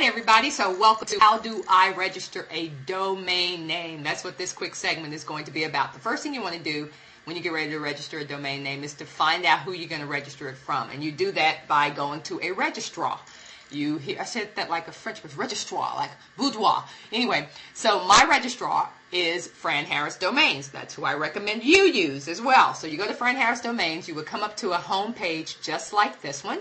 right, everybody, so welcome to How Do I Register a Domain Name? That's what this quick segment is going to be about. The first thing you want to do when you get ready to register a domain name is to find out who you're going to register it from. And you do that by going to a registrar. I said that like a French, but registrar, like boudoir. Anyway, so my registrar is Fran Harris Domains. That's who I recommend you use as well. So you go to Fran Harris Domains, you would come up to a home page just like this one.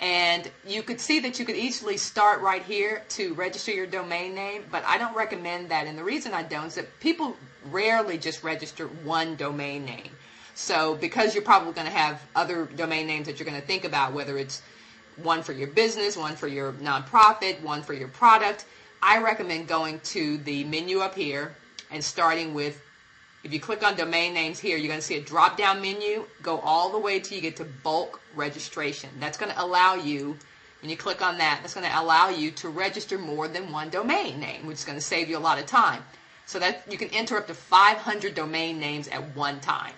And you could see that you could easily start right here to register your domain name, but I don't recommend that. And the reason I don't is that people rarely just register one domain name. So because you're probably going to have other domain names that you're going to think about, whether it's one for your business, one for your nonprofit, one for your product, I recommend going to the menu up here and starting with, if you click on domain names here, you're going to see a drop-down menu. Go all the way till you get to bulk registration. That's going to allow you, when you click on that, that's going to allow you to register more than one domain name, which is going to save you a lot of time. So that you can enter up to 500 domain names at one time.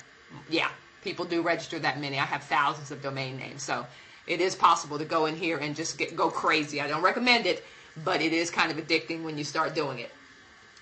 Yeah, people do register that many. I have thousands of domain names. So it is possible to go in here and just go crazy. I don't recommend it, but it is kind of addicting when you start doing it.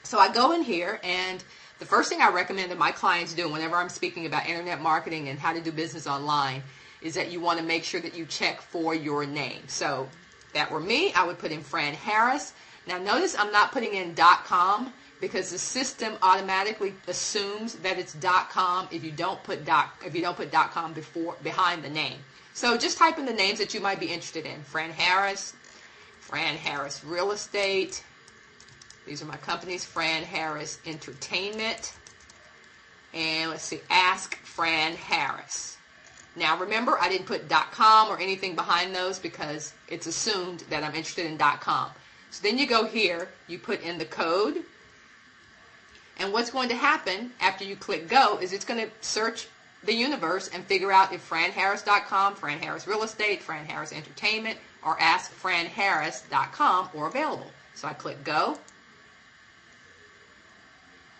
So I go in here, and the first thing I recommend that my clients do whenever I'm speaking about internet marketing and how to do business online is that you want to make sure that you check for your name. So if that were me, I would put in Fran Harris. Now notice I'm not putting in .com because the system automatically assumes that it's .com if you don't put .com behind the name. So just type in the names that you might be interested in. Fran Harris Real Estate. These are my companies, Fran Harris Entertainment, and let's see, Ask Fran Harris. Now remember, I didn't put .com or anything behind those because it's assumed that I'm interested in .com. So then you go here, you put in the code, and what's going to happen after you click go is it's going to search the universe and figure out if FranHarris.com, Fran Harris Real Estate, Fran Harris Entertainment, or AskFranHarris.com are available. So I click go.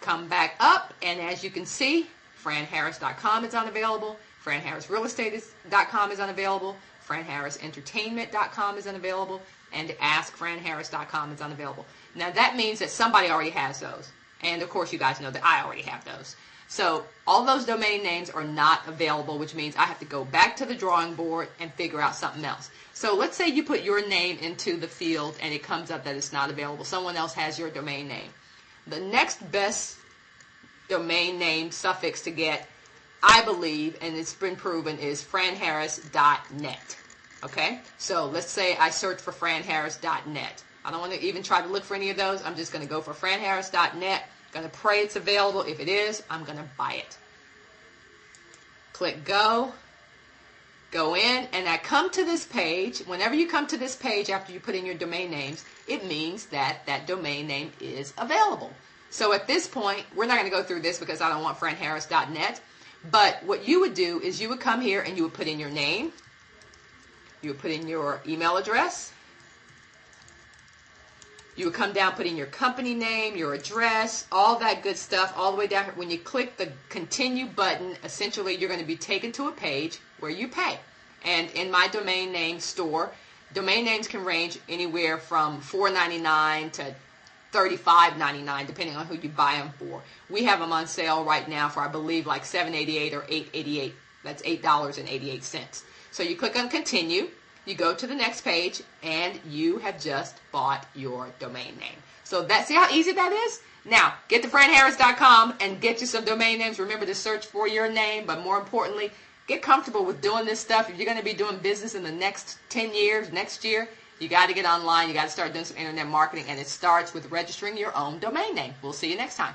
Come back up, and as you can see, FranHarris.com is unavailable, FranHarrisRealEstate.com is unavailable, FranHarrisEntertainment.com is unavailable, and AskFranHarris.com is unavailable. Now that means that somebody already has those, and of course you guys know that I already have those. So all those domain names are not available, which means I have to go back to the drawing board and figure out something else. So let's say you put your name into the field and it comes up that it's not available. Someone else has your domain name. The next best domain name suffix to get, I believe, and it's been proven, is franharris.net. Okay? So let's say I search for franharris.net. I don't want to even try to look for any of those. I'm just going to go for franharris.net. Going to pray it's available. If it is, I'm going to buy it. Click go. Go in, and I come to this page. Whenever you come to this page after you put in your domain names, it means that that domain name is available. So at this point, we're not going to go through this because I don't want franharris.net, but what you would do is you would come here and you would put in your name, you would put in your email address, you would come down, put in your company name, your address, all that good stuff, all the way down here. When you click the continue button, essentially you're going to be taken to a page where you pay. And in my domain name store, domain names can range anywhere from $4.99 to $35.99, depending on who you buy them for. We have them on sale right now for, I believe, like $7.88 or $8.88. That's $8.88. So you click on continue. You go to the next page, and you have just bought your domain name. So see how easy that is? Now, get to franharris.com and get you some domain names. Remember to search for your name, but more importantly, get comfortable with doing this stuff. If you're going to be doing business in the next 10 years, next year, you got to get online. You got to start doing some internet marketing, and it starts with registering your own domain name. We'll see you next time.